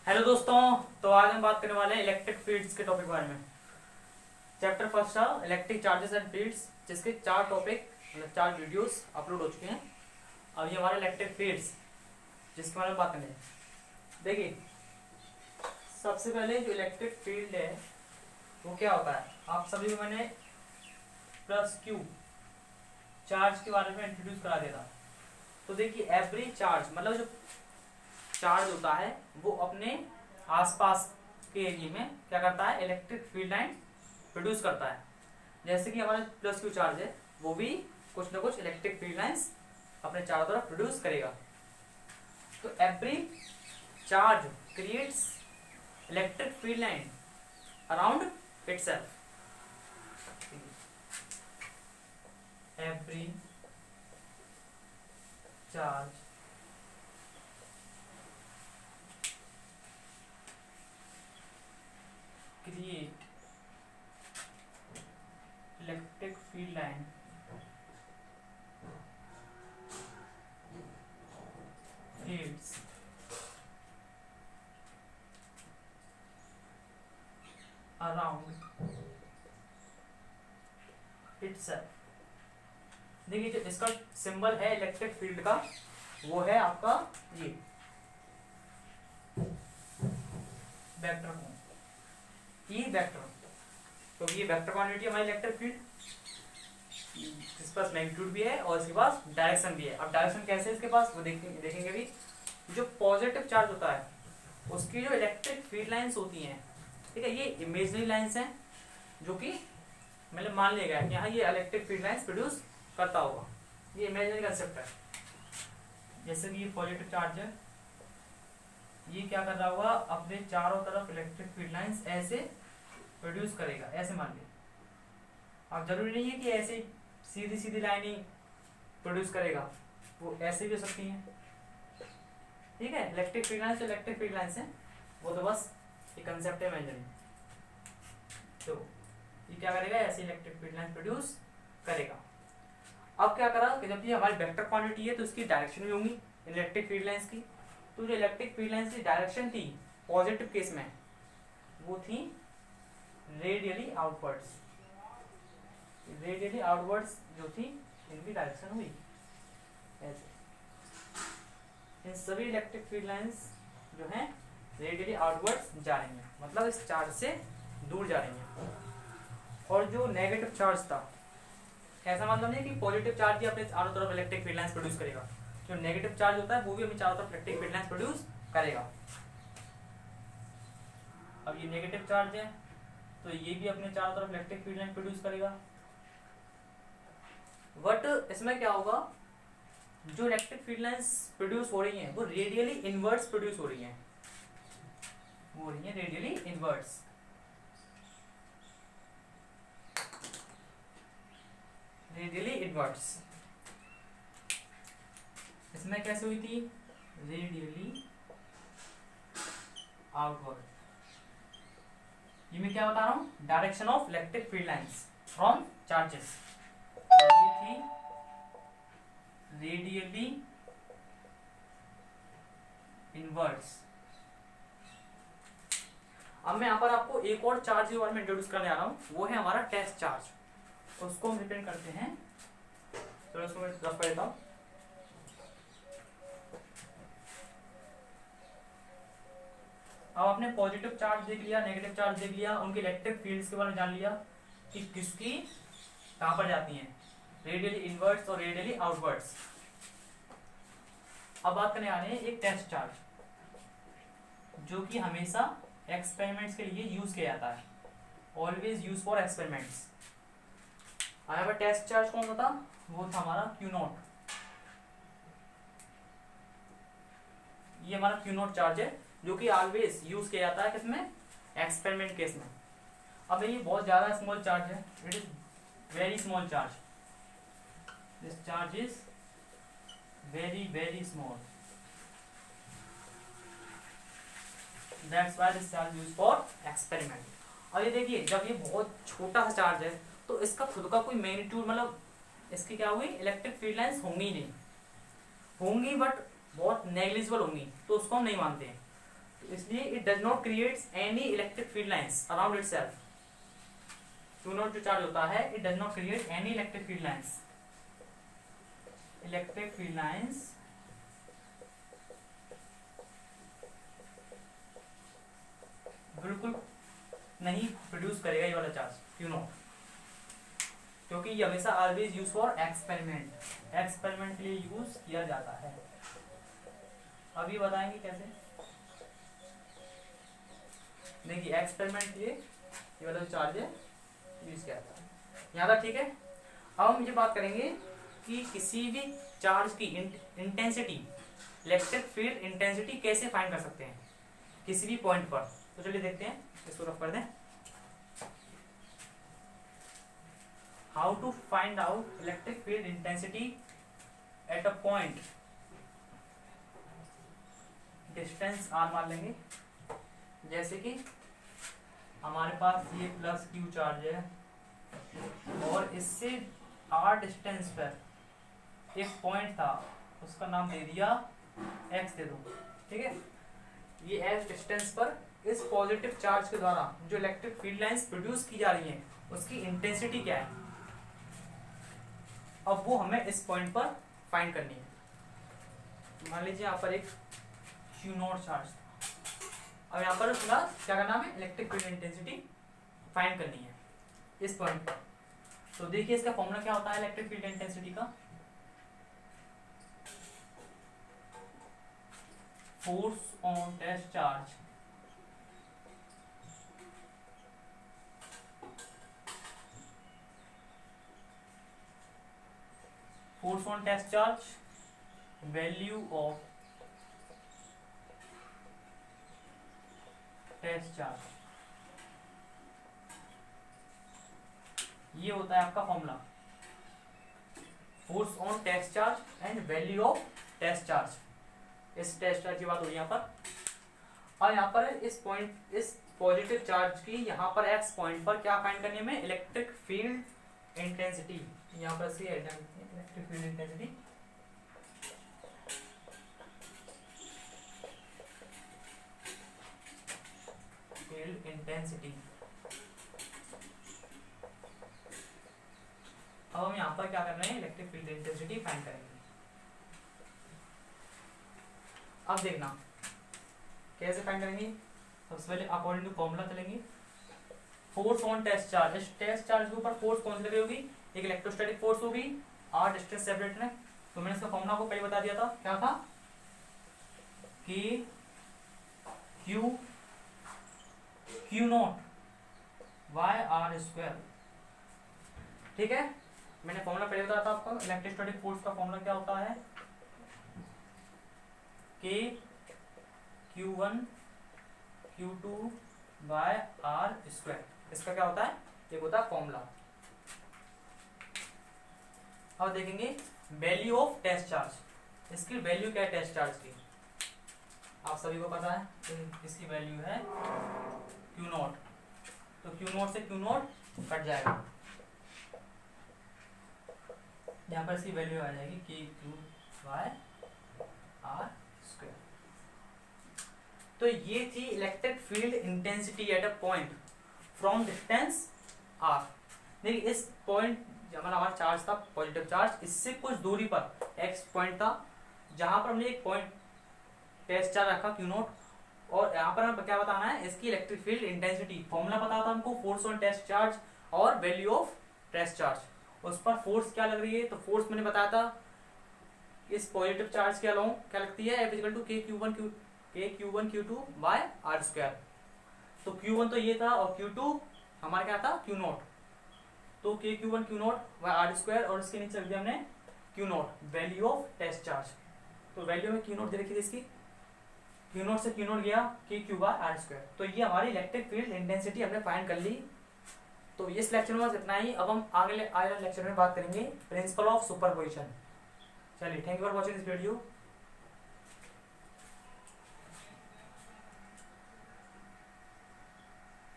Hello दोस्तों। तो आज हम बात करने वाले हैं इलेक्ट्रिक फील्ड्स के टॉपिक के बारे में। चैप्टर फर्स्ट था इलेक्ट्रिक चार्जेस एंड फील्ड्स, जिसके 4 टॉपिक मतलब 4 वीडियोस अपलोड हो चुके हैं। अब ये हमारे इलेक्ट्रिक फील्ड्स जिसके बारे में बात करनी है। देखिए, सबसे पहले जो इलेक्ट्रिक फील्ड है वो क्या होता है, आप सभी को मैंने प्लस क्यू चार्ज के बारे में इंट्रोड्यूस करा दिया था। तो देखिए, एवरी चार्ज मतलब जो चार्ज होता है वो अपने आसपास के एरिया में क्या करता है, इलेक्ट्रिक फील्ड लाइन प्रोड्यूस करता है। जैसे कि हमारा प्लस क्यू चार्ज है, वो भी कुछ ना कुछ इलेक्ट्रिक फील्ड लाइंस अपने चारों तरफ प्रोड्यूस करेगा। तो every charge creates electric field line around itself. Every charge create electric field line fields around itself। देखिए, जो इसका सिंबल है इलेक्ट्रिक फील्ड का वो है आपका ये वेक्टर ई वेक्टर। तो ये वेक्टर क्वांटिटी हमारी इलेक्ट्रिक फील्ड, इसके पास मैग्नीट्यूड भी है और इसके पास डायरेक्शन भी है। अब डायरेक्शन कैसे है इसके पास वो देखेंगे भी। जो पॉजिटिव चार्ज होता है उसकी जो इलेक्ट्रिक फील्ड लाइंस होती हैं, ठीक है, ये इमेजिनरी लाइंस हैं जो कि मतलब मान लिया गया है कि यहाँ ये इलेक्ट्रिक फील्ड लाइंस प्रोड्यूस करता होगा। ये इमेजिनरी कंसेप्ट है। जैसे कि ये पॉजिटिव चार्ज है, ये क्या कर रहा होगा, अपने चारों तरफ इलेक्ट्रिक फील्ड लाइंस ऐसे प्रोड्यूस करेगा, ऐसे मान लिया। अब जरूरी नहीं है कि ऐसे सीधी सीधी लाइन ही प्रोड्यूस करेगा, वो ऐसे भी हो सकती हैं, ठीक है। Electric field lines electric field lines हैं, वो तो बस एक कंसेप्ट है इमेजिनरी। तो ये क्या करेगा, ऐसे इलेक्ट्रिक फील्ड लाइंस प्रोड्यूस करेगा। अब क्या करा कि जब ये हमारी वेक्टर क्वांटिटी है तो इसकी डायरेक्शन भी होंगी इलेक्ट्रिक फील्ड लाइंस की। तो जो इलेक्ट्रिक फील्ड लाइंस की डायरेक्शन थी पॉजिटिव केस में वो थी रेडियली आउटवर्ड्स। रेडियली आउटवर्ड्स जो थी इनकी डायरेक्शन हुई ऐसे। इन सभी इलेक्ट्रिक फील्ड लाइंस जो हैं रेडियली आउटवर्ड्स जा रही हैं, मतलब इस चार्ज से दूर जा रही हैं। और जो नेगेटिव चार्ज था, ऐसा मतलब नहीं कि पॉजिटिव चार्ज ही अपने चारों तरफ इलेक्ट्रिक फील्ड लाइंस प्रोड्यूस करेगा। जो नेगेटिव चार्ज होता है वो भी अपने चारों तरफ इलेक्ट्रिक फील्ड लाइंस प्रोड्यूस करेगा। अब ये नेगेटिव चार्ज है तो ये भी अपने चारों तरफ इलेक्ट्रिक फील्ड लाइन प्रोड्यूस करेगा। बट इसमें क्या होगा, जो इलेक्ट्रिक फील्ड लाइंस प्रोड्यूस हो रही हैं वो रेडियली इनवर्ट्स प्रोड्यूस हो रही हैं, वो रही हैं रेडियली इनवर्ट्स। रेडियली इनवर्ट्स इसमें कैसे हुई थी, रेडियली आउटवर्ड। ये मैं क्या बता रहा हूं, direction of electric field lines from charges. ये थी रेडियली इनवर्ट्स। अब मैं यहां पर आपको एक और चार्ज के बारे में इंट्रोड्यूस करने आ रहा हूं, वो है हमारा टेस्ट चार्ज। उसको हम रिप्रेजेंट करते हैं, तो उसको मैं रफ कर देता हूं। अब आपने पॉजिटिव चार्ज देख लिया, नेगेटिव चार्ज देख लिया, उनके इलेक्ट्रिक फील्ड्स के बारे में जान लिया कि किसकी कहां पर जाती हैं, रेडियली इनवर्ट्स और रेडियली आउटवर्ड्स। अब बात करने आ रहे हैं एक टेस्ट चार्ज, जो कि हमेशा एक्सपेरिमेंट्स के लिए यूज किया जाता है, ऑलवेज यूज फॉर एक्सपेरिमेंट्स। यहाँ पर टेस्ट चार्ज कौन सा था, वो था हमारा क्यू नॉट। ये हमारा क्यू नॉट चार्ज है जो कि ऑलवेज यूज किया जाता है किसमें, एक्सपेरिमेंट केस में। अब ये बहुत ज्यादा स्मॉल चार्ज है, it is very small charge, this charge is very small, that's why this charge use for experiment. और ये देखिए, जब ये बहुत छोटा सा चार्ज है तो इसका खुद का कोई मैग्नीट्यूड मतलब इसकी क्या हुई, इलेक्ट्रिक फील्ड लाइंस होंगी नहीं, होंगी बट बहुत नेग्लिजिबल होंगी, तो उसको हम नहीं मानते हैं। इसलिए it does not creates any electric field lines around itself. Q not जो चार्ज होता है it does not create any electric field lines, electric field lines बिल्कुल नहीं प्रोड्यूस करेगा ये वाला चार्ज क्यू नॉट, क्योंकि ये हमेशा always use for experiment, experiment के लिए यूज किया जाता है। अभी बताएंगे कैसे। देखिए एक्सपेरिमेंट के लिए ये वाला चार्ज है यूज किया जाता है, यहाँ तक ठीक है। अब हम ये बात करेंगे कि किसी भी चार्ज की इंटेंसिटी, इलेक्ट्रिक फील्ड इंटेंसिटी कैसे फाइंड कर सकते हैं किसी भी पॉइंट पर। तो चलिए देखते हैं, इसको रफ कर दें। How to find out electric field intensity at a point, distance R मान लेंगे। जैसे कि हमारे पास ये प्लस क्यू चार्ज है और इससे आर डिस्टेंस पर एक पॉइंट था, उसका नाम दे दिया एक्स दे दो, ठीक है। ये एक्स डिस्टेंस पर इस पॉजिटिव चार्ज के द्वारा जो इलेक्ट्रिक फील्ड लाइंस प्रोड्यूस की जा रही हैं उसकी इंटेंसिटी क्या है, अब वो हमें इस पॉइंट पर फाइंड करनी है। मान लीजिए यहाँ पर एक क्यू नॉट चार्ज, अब यहाँ पर उसका क्या करना है, इलेक्ट्रिक फील्ड इंटेंसिटी फाइंड करनी है इस पॉइंट पर। तो देखिए इसका फॉर्मूला क्या होता है इलेक्ट्रिक फील्ड इंटेंसिटी का, force on test charge force on test charge, value of test charge, ये होता है आपका formula, force on test charge and value of test charge. इस टेस्ट चार्ज की बात हो रही है यहाँ पर। और यहाँ पर इस पॉइंट, इस पॉजिटिव चार्ज की यहाँ पर एक्स पॉइंट पर क्या फाइंड करनी है हमें, इलेक्ट्रिक फील्ड इंटेंसिटी। यहाँ पर see electric field intensity, field intensity. अब हम यहाँ पर क्या कर रहे हैं, इलेक्ट्रिक फील्ड इंटेंसिटी फाइंड करेंगे। अब देखना कैसे फाइंड करेंगे। सबसे पहले अकॉर्डिंग टू फॉर्मूला चलेंगे, फोर्स ऑन टेस्ट चार्ज। इस टेस्ट चार्ज के ऊपर फोर्स कौन सी लगी होगी, एक इलेक्ट्रोस्टैटिक फोर्स होगी, आर डिस्टेंस सेपरेट है। तो मैंने इसका फॉर्मूला को पहले बता दिया था, क्या था कि Q naught by R square, ठीक है। मैंने फॉर्मूला पहले बताया था आपको, इलेक्ट्रोस्टैटिक फोर्स का फॉर्मूला क्या होता है, के Q1 Q2 bye R square. इसका क्या होता है, एक होता है फॉर्मूला। अब देखेंगे वैल्यू ऑफ टेस्ट चार्ज, इसकी वैल्यू क्या है टेस्ट चार्ज की, आप सभी को पता है। तो इसकी वैल्यू है Q नॉट, तो Q नॉट से Q नॉट कट जाएगा, यहाँ पर इसकी वैल्यू आ जाएगी KQ बाय आर स्क्वायर। तो ये थी electric field intensity at a point from distance R. देखिए इस पॉइंट हमारा चार्ज था पॉजिटिव चार्ज, इससे कुछ दूरी पर एक्स पॉइंट था जहां पर हमने एक पॉइंट टेस्ट चार्ज रखा क्यू नॉट, और यहाँ पर हमें क्या बताना है, इसकी इलेक्ट्रिक फील्ड इंटेंसिटी। फॉर्मूला पता था हमको, फोर्स ऑन टेस्ट चार्ज और वैल्यू ऑफ टेस्ट चार्ज। उस पर फोर्स क्या लग रही है, तो फोर्स मैंने बताया था इस पॉजिटिव चार्ज के अलोंग क्या लगती है, F = KQ1 Q2 bye R square. तो Q1 तो ये था और Q2 हमारा क्या था Q नॉट, तो KQ1 Q nought by R square, और इसके नीचे रख दिया हमने Q nought, value of test charge. तो वैल्यू में Q नॉट दे रखी थी इसकी, Q नॉट से Q नॉट गया KQ बाय आर स्क्वायर। तो ये हमारी इलेक्ट्रिक फील्ड इंटेंसिटी हमने फाइंड कर ली। तो इस लेक्चर में बस इतना ही। अब हम आगे लेक्चर में बात करेंगे प्रिंसिपल ऑफ सुपरपोजिशन। चलिए, thank you for watching this video.